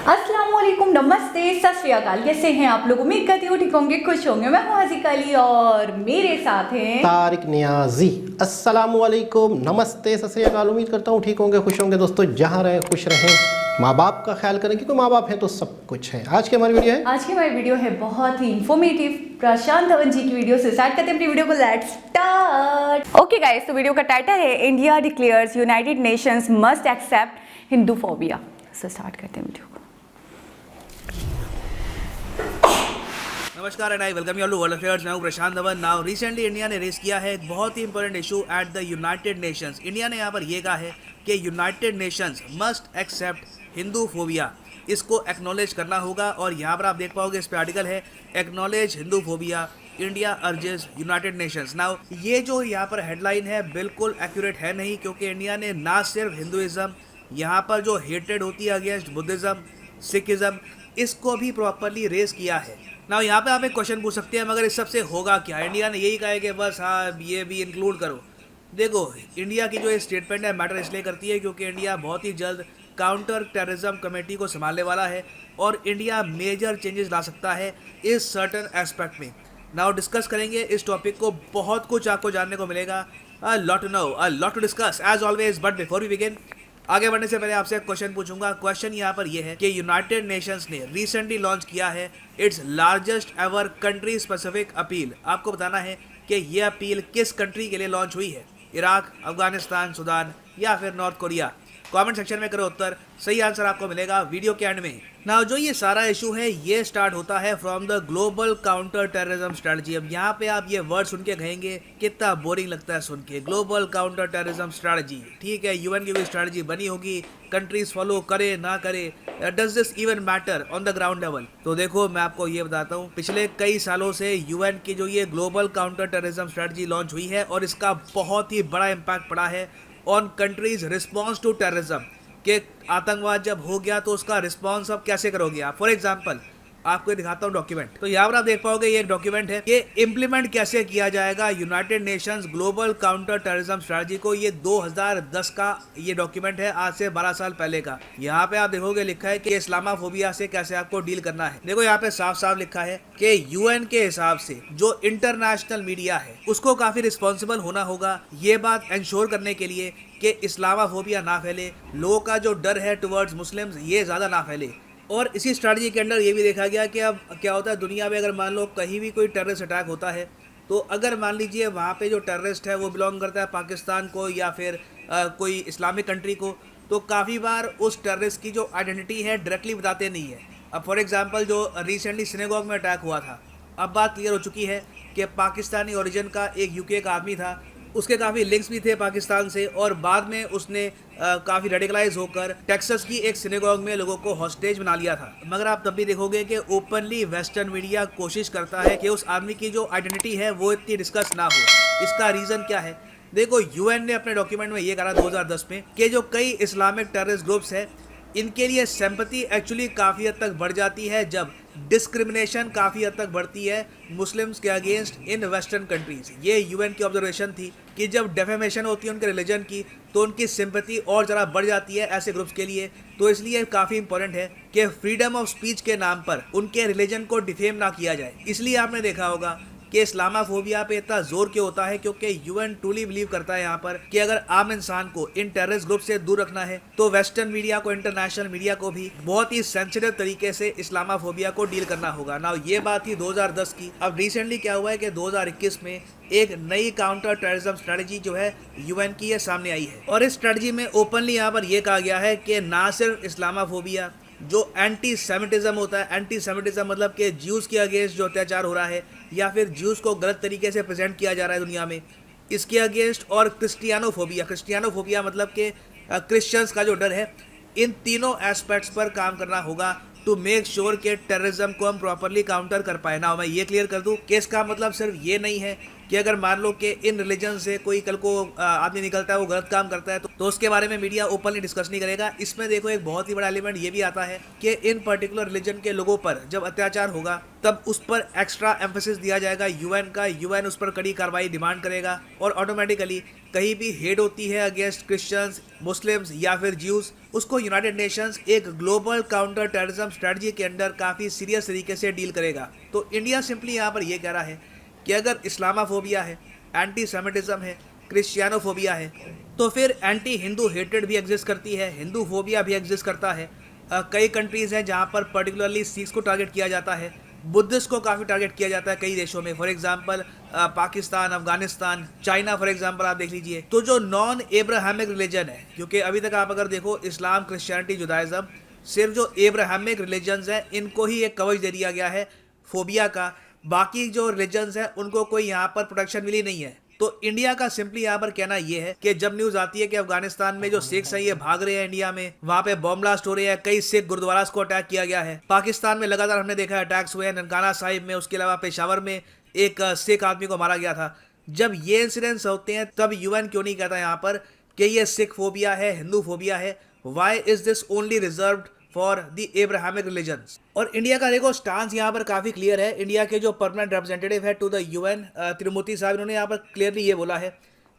अस्सलाम वालेकुम, नमस्ते, सत श्री अकाल। कैसे हैं आप लोग? उम्मीद करती हूँ ठीक होंगे, खुश होंगे। मैं हूँ हाजिक अली और मेरे साथ हैं तारिक नियाजी। अस्सलाम वालेकुम, नमस्ते, सत श्री अकाल। उम्मीद करता हूँ ठीक होंगे, खुश होंगे। दोस्तों जहाँ रहें खुश रहें, माँ बाप का ख्याल करें क्योंकि माँ बाप है तो सब कुछ है। आज की हमारी वीडियो है बहुत ही इंफॉर्मेटिव। प्रशांत धवन जी की वीडियो से स्टार्ट करते हैं अपनी वीडियो को। Let's start. ओके गाइस, तो वीडियो का टाइटल है India declares United Nations must accept Hinduphobia. से स्टार्ट करते हैं वीडियो को। नमस्कार and I welcome you all to world affairs. मैं हूं Prashant Dhawan. Now recently India ने रेस किया है एक बहुत ही important issue at the United Nations. India ने यहां पर यह कहा है कि United Nations must accept Hindu phobia. इसको एक्नॉलेज करना होगा और यहां पर आप देख पाओगे इस पे आर्टिकल है acknowledge Hindu phobia, India urges United Nations. Now ये जो यहाँ पर हेडलाइन है बिल्कुल एक्यूरेट है नहीं, क्योंकि इंडिया ने ना सिर्फ हिंदुइज्म, यहाँ पर जो हेटेड होती है अगेंस्ट बुद्धिज्म, सिखिज्म, इसको भी प्रॉपरली रेस किया है। ना यहाँ पे आप एक क्वेश्चन पूछ सकते हैं मगर इस सबसे होगा क्या? इंडिया ने यही कहा है कि बस हाँ ये भी इंक्लूड करो। देखो इंडिया की जो ये स्टेटमेंट है मैटर इसलिए करती है क्योंकि इंडिया बहुत ही जल्द काउंटर टेररिज्म कमेटी को संभालने वाला है और इंडिया मेजर चेंजेस ला सकता है इस सर्टन एस्पेक्ट में। नाउ डिस्कस करेंगे इस टॉपिक को, बहुत कुछ आपको जानने को मिलेगा। A lot to know, a lot to discuss as always. But before we begin, आगे बढ़ने से पहले आपसे एक क्वेश्चन पूछूंगा। क्वेश्चन यहाँ पर यह है कि यूनाइटेड नेशंस ने रिसेंटली लॉन्च किया है its largest ever country specific appeal. आपको बताना है कि यह अपील किस कंट्री के लिए लॉन्च हुई है, इराक, अफगानिस्तान, सूडान या फिर नॉर्थ कोरिया। कमेंट सेक्शन में करो उत्तर, सही आंसर आपको मिलेगा वीडियो के एंड में। नाउ जो ये सारा इशू है ये स्टार्ट होता है from the global counter terrorism strategy. अब यहाँ पे आप ये वर्ड सुन के कहेंगे कितना बोरिंग लगता है सुन के, ग्लोबल काउंटर टेररिज्म स्ट्रेटजी। ठीक है, यूएन की कोई स्ट्रेटजी बनी होगी, कंट्रीज फॉलो करे ना करे, does this even matter on the ground level? तो देखो मैं आपको ये बताता हूँ, पिछले कई सालों से यूएन की जो ये global counter terrorism strategy launch हुई है और इसका बहुत ही बड़ा इम्पैक्ट पड़ा है on countries response to terrorism. कि आतंकवाद जब हो गया तो उसका रिस्पॉन्स अब कैसे करोगे आप। फॉर एग्जाम्पल आपको दिखाता हूँ डॉक्यूमेंट, तो यहाँ पर आप देख पाओगे ये एक डॉक्यूमेंट है कि इम्प्लीमेंट कैसे किया जाएगा United Nations global counter terrorism strategy को। ये 2010 का ये डॉक्यूमेंट है, आज से 12 साल पहले का। यहाँ पे आप देखोगे लिखा है कि इस्लामाफोबिया से कैसे आपको डील करना है। देखो यहाँ पे साफ साफ लिखा है कि यूएन के हिसाब से जो इंटरनेशनल मीडिया है उसको काफी रिस्पॉन्सिबल होना होगा ये बात इंश्योर करने के लिए कि इस्लामाफोबिया ना फैले, लोगों का जो डर है टुवर्ड्स मुस्लिम्स ये ज़्यादा ना फैले। और इसी स्ट्रैटेजी के अंदर ये भी देखा गया कि अब क्या होता है दुनिया में, अगर मान लो कहीं भी कोई टेररिस्ट अटैक होता है तो अगर मान लीजिए वहाँ पे जो टेररिस्ट है वो बिलोंग करता है पाकिस्तान को या फिर कोई इस्लामिक कंट्री को, तो काफ़ी बार उस टेररिस्ट की जो आइडेंटिटी है डायरेक्टली बताते नहीं है। अब फॉर एग्जांपल जो रिसेंटली सिनेगॉग में अटैक हुआ था, अब बात क्लियर हो चुकी है कि पाकिस्तानी ओरिजिन का एक यूके का आदमी था, उसके काफ़ी लिंक्स भी थे पाकिस्तान से और बाद में उसने काफ़ी रेडिकलाइज होकर टेक्सास की एक सिनेगॉग में लोगों को हॉस्टेज बना लिया था। मगर आप तब भी देखोगे कि ओपनली वेस्टर्न मीडिया कोशिश करता है कि उस आदमी की जो आइडेंटिटी है वो इतनी डिस्कस ना हो। इसका रीज़न क्या है? देखो यूएन ने अपने डॉक्यूमेंट में ये कहा 2010 में कि जो कई इस्लामिक टेररिस्ट ग्रुप्स हैं इनके लिए सिंपैथी एक्चुअली काफ़ी हद तक बढ़ जाती है जब डिस्क्रिमिनेशन काफ़ी हद तक बढ़ती है मुस्लिम्स के अगेंस्ट इन वेस्टर्न कंट्रीज। ये यूएन की ऑब्जर्वेशन थी कि जब डेफेमेशन होती है उनके रिलीजन की तो उनकी सिंपैथी और ज़रा बढ़ जाती है ऐसे ग्रुप्स के लिए। तो इसलिए काफ़ी इंपॉर्टेंट है कि फ्रीडम ऑफ स्पीच के नाम पर उनके रिलीजन को डिफेम ना किया जाए। इसलिए आपने देखा होगा कि इस्लामाफोबिया पे इतना जोर क्यों होता है, क्योंकि यूएन ट्रूली बिलीव करता है यहाँ पर कि अगर आम इंसान को इन टेररिस्ट ग्रुप से दूर रखना है तो वेस्टर्न मीडिया को, इंटरनेशनल मीडिया को भी बहुत ही सेंसिटिव तरीके से इस्लामाफोबिया को डील करना होगा ना। ये बात थी 2010 की। अब रिसेंटली क्या हुआ है कि 2021 में एक नई काउंटर टेररिज्म स्ट्रेटजी जो है यूएन की ये सामने आई है और इस स्ट्रेटजी में ओपनली यहाँ पर यह कहा गया है कि ना सिर्फ इस्लामाफोबिया, जो एंटी सेमिटिज्म होता है, एंटी सेमिटिज्म मतलब कि ज्यूज़ के अगेंस्ट जो अत्याचार हो रहा है या फिर ज्यूज़ को गलत तरीके से प्रेजेंट किया जा रहा है दुनिया में, इसके अगेंस्ट, और क्रिस्टियानोफोबिया मतलब कि क्रिश्चियंस का जो डर है, इन तीनों एस्पेक्ट्स पर काम करना होगा टू मेक श्योर कि टेररिज्म को हम प्रॉपरली काउंटर कर पाए ना। मैं ये क्लियर कर दूं कि इसका मतलब सिर्फ ये नहीं है कि अगर मान लो कि इन रिलीजन से कोई कल को आदमी निकलता है वो गलत काम करता है तो उसके बारे में मीडिया ओपनली डिस्कस नहीं करेगा। इसमें देखो एक बहुत ही बड़ा एलिमेंट ये भी आता है कि इन पर्टिकुलर रिलीजन के लोगों पर जब अत्याचार होगा तब उस पर एक्स्ट्रा एम्फेसिस दिया जाएगा यूएन का। यूएन उस पर कड़ी कार्रवाई डिमांड करेगा और ऑटोमेटिकली कहीं भी हेड होती है अगेंस्ट क्रिश्चियंस मुस्लिम्स या फिर ज्यूज, उसको यूनाइटेड नेशंस एक ग्लोबल काउंटर टेररिज्म स्ट्रेटजी के अंडर काफ़ी सीरियस तरीके से डील करेगा। तो इंडिया सिंपली यहाँ पर ये कह रहा है कि अगर इस्लामाफोबिया है, एंटी सेमिटिज्म है, क्रिश्चियनोफोबिया है, तो फिर एंटी हिंदू हेट्रेड भी एग्जिस्ट करती है, हिंदू फोबिया भी एग्जिस्ट करता है। कई कंट्रीज़ हैं जहाँ पर पर्टिकुलरली सिख्स को टारगेट किया जाता है, बुद्धिस्ट को काफ़ी टारगेट किया जाता है कई देशों में, for example Pakistan, Afghanistan, China for example आप देख लीजिए। तो जो नॉन एब्राहमिक रिलीजन है, क्योंकि अभी तक आप अगर देखो इस्लाम, क्रिश्चियनिटी, जुदाइज़म, सिर्फ जो एब्राहमिक रिलीजन्स हैं इनको ही एक कवच दे दिया गया है फोबिया का, बाकी जो रिलीजन्स हैं उनको कोई यहाँ पर प्रोटेक्शन मिली नहीं है। तो इंडिया का सिंपली यहाँ पर कहना ये है कि जब न्यूज आती है कि अफगानिस्तान में जो सिख्स हैं ये भाग रहे हैं इंडिया में, वहाँ पे बॉम्ब ब्लास्ट हो रहे हैं, कई सिख गुरुद्वारास को अटैक किया गया है, पाकिस्तान में लगातार हमने देखा अटैक्स हुए हैं, ननकाना साहिब में, उसके अलावा पेशावर में एक सिख आदमी को मारा गया था। जब ये इंसिडेंट्स होते हैं तब यूएन क्यों नहीं कहता यहाँ पर कि ये सिख फोबिया है, हिंदू फोबिया है? Why is this only reserved for the Abrahamic religions? और इंडिया का देखो स्टांस यहाँ पर काफ़ी क्लियर है। इंडिया के जो परमानेंट रिप्रेजेंटेटिव है टू द यूएन, त्रिमूर्ति साहब, इन्होंने यहाँ पर क्लियरली ये बोला है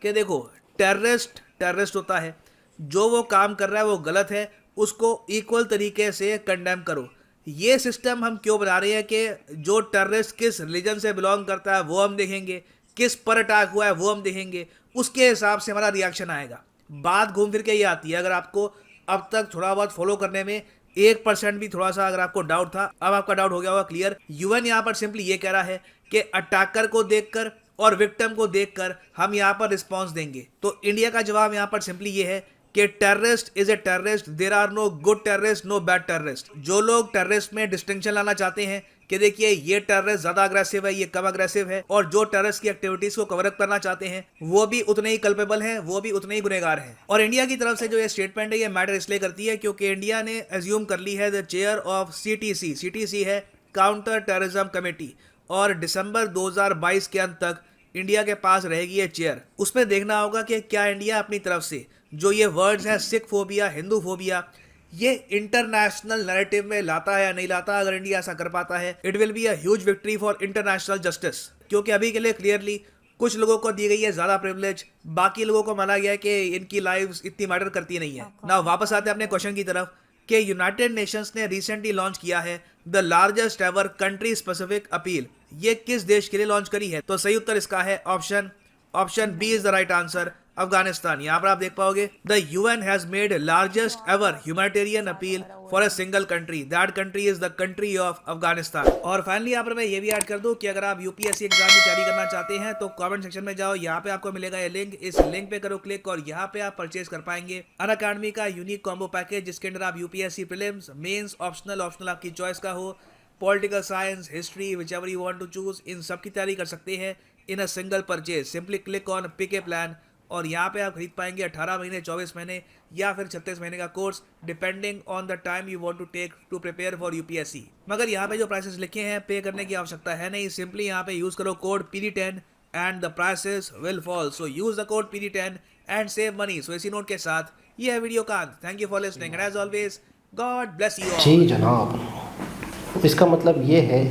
कि देखो टेररिस्ट होता है, जो वो काम कर रहा है वो गलत है, उसको इक्वल तरीके से कंडेम करो। ये सिस्टम हम क्यों बना रहे हैं कि जो टेररिस्ट किस रिलीजन से बिलोंग करता है वो हम देखेंगे, किस पर अटैक हुआ है वो हम देखेंगे, उसके हिसाब से हमारा रिएक्शन आएगा। बात घूम फिर के ये आती है, अगर आपको अब तक थोड़ा बहुत फॉलो करने में 1% भी थोड़ा सा अगर आपको डाउट था, अब आपका डाउट हो गया होगा क्लियर। यूएन यहाँ पर सिंपली ये कह रहा है कि अटैकर को देखकर और विक्टिम को देखकर हम यहाँ पर रिस्पॉन्स देंगे। तो इंडिया का जवाब यहाँ पर सिंपली ये है कि terrorist is a terrorist, there are no good terrorist, no bad terrorist. जो लोग टेररिस्ट में डिस्टिंक्शन लाना चाहते हैं कि देखिए ये टेररिस्ट ज्यादा अग्रेसिव है, ये कम अग्रेसिव है, और जो टेररिस्ट की एक्टिविटीज को कवर अप करना चाहते हैं वो भी उतने ही कल्पेबल हैं, वो भी उतने ही गुनहगार हैं। और इंडिया की तरफ से जो ये स्टेटमेंट है ये मैटर इसलिए करती है क्योंकि इंडिया ने एज्यूम कर ली है the chair of CTC. CTC है काउंटर टेररिज्म कमेटी, और दिसंबर 2022 के अंत तक इंडिया के पास रहेगी ये चेयर। उसमें देखना होगा कि क्या इंडिया अपनी तरफ से जो ये वर्ड्स हैं सिख फोबिया, हिंदू फोबिया, ये इंटरनेशनल नैरेटिव में लाता है या नहीं लाता। अगर इंडिया ऐसा कर पाता है, it will be a huge victory for international justice, क्योंकि अभी के लिए क्लियरली कुछ लोगों को दी गई है ज्यादा प्रिविलेज, बाकी लोगों को माना गया है कि इनकी लाइव्स इतनी मैटर करती नहीं है। ना वापस आते हैं अपने क्वेश्चन की तरफ कि यूनाइटेड नेशंस ने रिसेंटली लॉन्च किया है the largest ever country specific appeal. ये किस देश के लिए लॉन्च करी है? तो सही उत्तर इसका है option B is the right answer, Afghanistan. यहाँ पर आप देख पाओगे the UN has made largest ever humanitarian appeal for a single country, that country is the country of Afghanistan. और फाइनली यहाँ पर मैं ये भी ऐड कर दूं कि अगर आप यूपीएससी एग्जाम की तैयारी करना चाहते हैं तो कमेंट सेक्शन में जाओ, यहाँ पे आपको मिलेगा ये लिंक, इस लिंक पे करो क्लिक और यहाँ पे आप परचेज कर पाएंगे अनअकैडमी का यूनिक कॉम्बो पैकेज, जिसके अंदर आप यूपीएससी प्रीलिम्स, मेंस, ऑप्शनल आपकी चॉइस का हो, political science, history, whichever you want to choose, इन सब की तैयारी कर सकते हैं in a single purchase. Simply click on pick a plan और यहाँ पे आप खरीद पाएंगे 18 महीने, 24 महीने या फिर 36 महीने का course, depending on the time you want to take to prepare for UPSC. मगर यहाँ पे जो प्राइसेस लिखे हैं पे करने की आवश्यकता है नहीं, सिंपली यहाँ पे यूज करो code PD10 and the prices will fall. So use the code PD10 and save money. So इसी नोट के साथ ये है वीडियो का अंत। Thank you for listening and as always God bless you all. जी जनाब, इसका मतलब ये है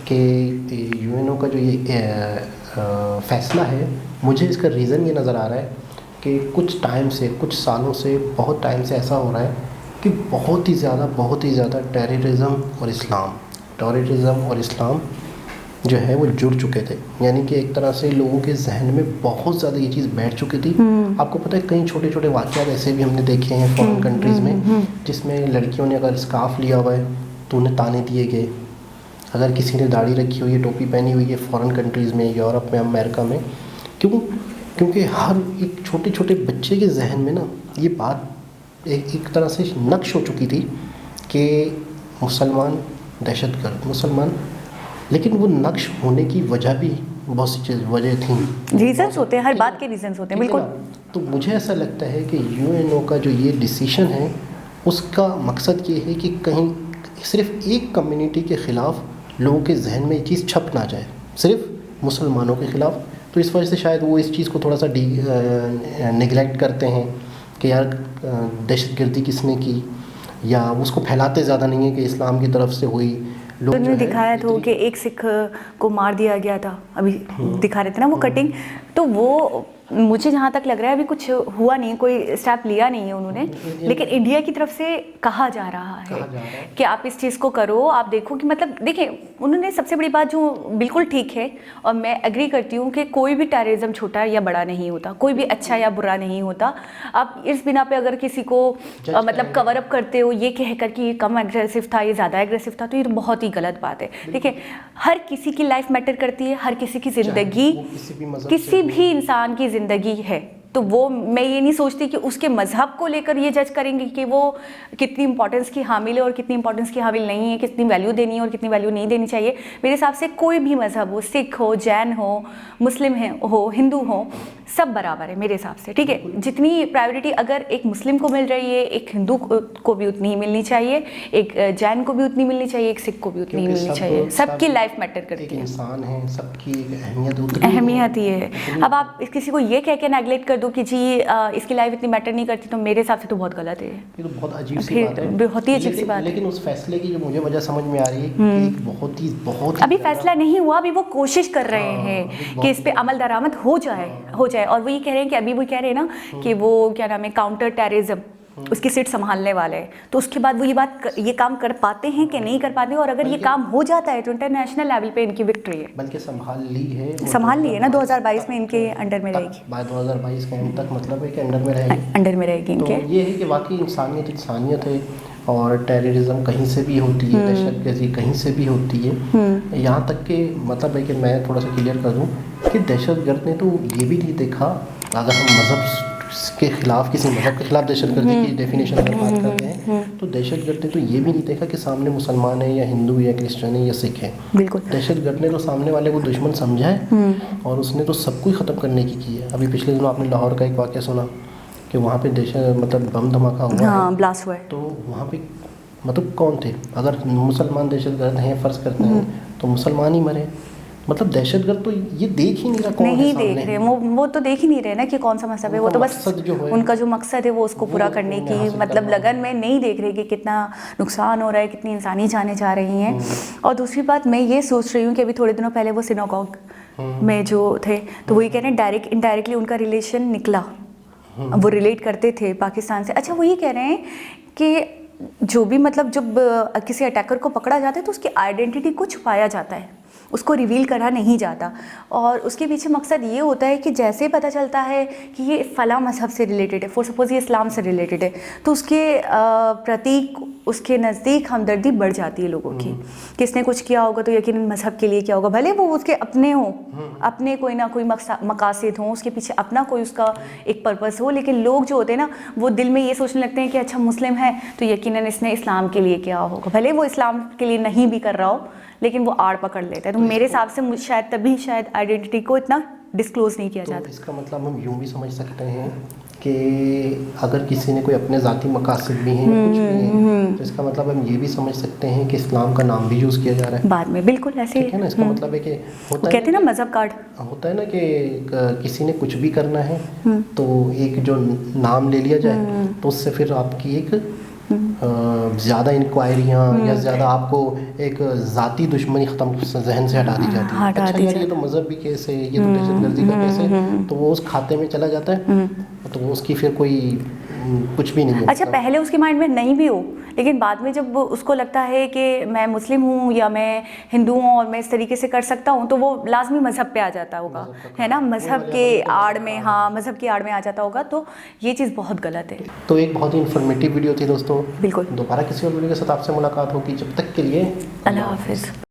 कि यूएनओ का जो ये फैसला है, मुझे इसका रीज़न ये नज़र आ रहा है कि कुछ टाइम से, कुछ सालों से, बहुत टाइम से ऐसा हो रहा है कि बहुत ही ज़्यादा टेररिज्म और इस्लाम जो है वो जुड़ चुके थे। यानी कि एक तरह से लोगों के जहन में बहुत ज़्यादा ये चीज़ बैठ चुकी थी। आपको पता है कई छोटे छोटे वाक़यात ऐसे भी हमने देखे हैं फॉरेन कंट्रीज़ में, जिसमें लड़कियों ने अगर स्कार्फ लिया हुआ है तो उन्हें ताने दिए गए, अगर किसी ने दाढ़ी रखी हुई है, टोपी पहनी हुई है फॉरेन कंट्रीज़ में, यूरोप में, अमेरिका में, क्योंकि हर एक छोटे छोटे बच्चे के जहन में ना ये बात एक तरह से नक्श हो चुकी थी कि मुसलमान दहशतगर्द, मुसलमान। लेकिन वो नक्श होने की वजह भी बहुत सी वजह थी, रीजंस होते हैं, हर बात के रीजंस होते हैं, बिल्कुल। तो मुझे ऐसा लगता है कि यूएनओ का जो ये डिसीशन है उसका मकसद ये है कि कहीं सिर्फ एक कम्युनिटी के ख़िलाफ़ लोगों के जहन में ये चीज़ छप ना जाए, सिर्फ मुसलमानों के ख़िलाफ़। तो इस वजह से शायद वो इस चीज़ को थोड़ा सा निगलेक्ट करते हैं कि यार दहशतगर्दी किसने की, या उसको फैलाते ज़्यादा नहीं है कि इस्लाम की तरफ से हुई। लोग ने दिखाया था कि एक सिख को मार दिया गया था, अभी दिखा रहे थे ना वो कटिंग, तो वो मुझे जहाँ तक लग रहा है अभी कुछ हुआ नहीं, कोई स्टेप लिया नहीं है उन्होंने, लेकिन इंडिया की तरफ से कहा जा रहा है कि आप इस चीज़ को करो। आप देखो कि मतलब देखिए, उन्होंने सबसे बड़ी बात जो बिल्कुल ठीक है और मैं एग्री करती हूँ कि कोई भी टेररिज्म छोटा या बड़ा नहीं होता, कोई भी अच्छा या बुरा नहीं होता। आप इस बिना पे अगर किसी को मतलब कवर अप करते हो ये कहकर कि ये कम एग्रेसिव था, ये ज़्यादा एग्रेसिव था, तो ये तो बहुत ही गलत बात है। देखिए, हर किसी की लाइफ मैटर करती है, हर किसी की ज़िंदगी, किसी भी इंसान की ज़िंदगी है। तो वो मैं ये नहीं सोचती कि उसके मज़हब को लेकर ये जज करेंगे कि वो कितनी इंपॉर्टेंस की हामिल है और कितनी इंपॉर्टेंस की हामिल नहीं है, कितनी वैल्यू देनी है और कितनी वैल्यू नहीं देनी चाहिए। मेरे हिसाब से कोई भी मज़हब हो, सिख हो, जैन हो, मुस्लिम हो, हिंदू हो, सब बराबर है मेरे हिसाब से, ठीक है। जितनी प्रायोरिटी अगर एक मुस्लिम को मिल रही है, एक हिंदू को भी उतनी ही मिलनी चाहिए, एक जैन को भी उतनी मिलनी चाहिए, एक सिख को भी उतनी ही मिलनी चाहिए। सबकी लाइफ मैटर करती है, इंसान है, सबकी अहमियत ही है। अब आप किसी को ये कह के नेगलेक्ट कर दो कि जी इसकी लाइफ इतनी मैटर नहीं करती, तो मेरे हिसाब से तो बहुत गलत है। ये तो बहुत अजीब सी बात है, बहुत ही अजीब सी बात है। लेकिन उस फैसले की जो मुझे वजह समझ में आ रही है कि बहुत ही अभी फैसला नहीं हुआ, अभी वो कोशिश कर रहे हैं कि इस पे अमल दरामद हो जाए। और वो ये कह रहे हैं कि अभी वो कह रहे हैं ना कि वो क्या नाम है, काउंटर टेररिज्म, उसकी सीट संभालने वाले हैं। तो उसके बाद वो ये काम कर पाते हैं कि नहीं कर पाते हैं, और अगर ये काम हो जाता है तो इंटरनेशनल लेवल पे इनकी विक्ट्री है। बल्कि संभाल ली है ना, 2022 में इनके अंडर में रहेगी, बाद 2022 के एंड तक मतलब है कि अंडर में रहेगी इनके। तो ये है कि वाकई इंसानियत है, और टेररिज्म कहीं से भी होती है, दहशतगर्दी कहीं से भी होती है। यहाँ तक कि मतलब है कि मैं थोड़ा सा क्लियर कर दूँ कि दहशतगर्द ने तो ये भी नहीं देखा, अगर हम मज़हब के खिलाफ, किसी मज़हब के खिलाफ दहशतगर्दी की डेफिनेशन अगर बात करते हैं, तो दहशतगर्द ने तो ये भी नहीं देखा कि सामने मुसलमान है या हिंदू है या क्रिश्चियन है या सिख है। बिल्कुल, दहशतगर्द ने तो सामने वाले को दुश्मन समझा है और उसने तो सब कुछ ख़त्म करने की है। अभी पिछले दिनों आपने लाहौर का एक वाक़या सुना कि वहाँ पे मतलब बम धमाका हुआ, हाँ, ब्लास्ट हुआ है। तो वहाँ पे मतलब कौन थे? अगर मुसलमान दहशतगर्द हैं फ़र्ज़ करते हैं तो मुसलमान ही मरे। मतलब दहशतगर्द तो ये देख ही नहीं रहा, कौन नहीं देख रहे, वो तो देख ही नहीं रहे ना कि कौन सा मसलब है। वो तो बस उनका जो मकसद है वो उसको पूरा करने की मतलब लगन में नहीं देख रहे कि कितना नुकसान हो रहा है, कितनी इंसानी जानें जा रही हैं। और दूसरी बात मैं ये सोच रही हूँ कि अभी थोड़े दिनों पहले वो सिनागॉग में जो थे, तो वही कह रहे हैं डायरेक्ट इनडायरेक्टली उनका रिलेशन निकला, वो रिलेट करते थे पाकिस्तान से। अच्छा, वो ये कह रहे हैं कि जो भी मतलब जब किसी अटैकर को पकड़ा जाता है तो उसकी आइडेंटिटी को छुपाया जाता है, उसको रिवील करा नहीं जाता। और उसके पीछे मकसद ये होता है कि जैसे ही पता चलता है कि ये फ़लाँ मज़हब से रिलेटेड है, फॉर सपोज़ ये इस्लाम से रिलेटेड है, तो उसके प्रतीक, उसके नज़दीक हमदर्दी बढ़ जाती है लोगों की। किसने कुछ किया होगा तो यकीनन मज़हब के लिए किया होगा, भले वो उसके अपने हों, अपने कोई ना कोई मकासद हों, उसके पीछे अपना कोई उसका एक पर्पस हो। लेकिन लोग जो होते हैं ना, वो दिल में ये सोचने लगते हैं कि अच्छा मुस्लिम है तो यकीनन इसने इस्लाम के लिए किया होगा, भले वो इस्लाम के लिए नहीं भी कर रहा हो, लेकिन वो आड़ पकड़ लेता है। तो मेरे हिसाब से शायद आइडेंटिटी को इतना डिस्क्लोज नहीं किया जाता। इसका मतलब हम यूँ भी समझ सकते हैं कि अगर किसी ने कोई अपने ज़ाती मकासद भी हैं, कुछ भी हैं, तो इसका मतलब हम ये भी समझ सकते हैं कि इस्लाम का नाम भी यूज़ किया जा रहा है बाद में। बिल्कुल ऐसे है ना। इसका मतलब है कि होता कहते हैं ना मज़हब कार्ड, होता है ना कि किसी ने कुछ भी करना है तो एक जो नाम ले लिया जाए तो उससे फिर आपकी एक ज़्यादा इंक्वायरियाँ या ज़्यादा आपको एक ज़ाती दुश्मनी ख़त्म जहन से हटा दी जाती है। अच्छा यार, ये तो मज़हबी केस है, ये तो दहशतगर्दी का केस है, तो वो उस खाते में चला जाता है, तो वो उसकी फिर कोई कुछ भी नहीं है। अच्छा, पहले उसके माइंड में नहीं भी हो, लेकिन बाद में जब उसको लगता है कि मैं मुस्लिम हूँ या मैं हिंदू हूँ और मैं इस तरीके से कर सकता हूँ, तो वो लाजमी मज़हब पे आ जाता होगा, है ना, मज़हब के आड़ में। हाँ, मज़हब की आड़ में आ जाता होगा, तो ये चीज़ बहुत गलत है। तो एक बहुत ही इन्फॉर्मेटिव वीडियो थी दोस्तों। बिल्कुल, दोबारा किसी और वीडियो के साथ आपसे मुलाकात होगी, जब तक के लिए अल्लाह हाफिज़।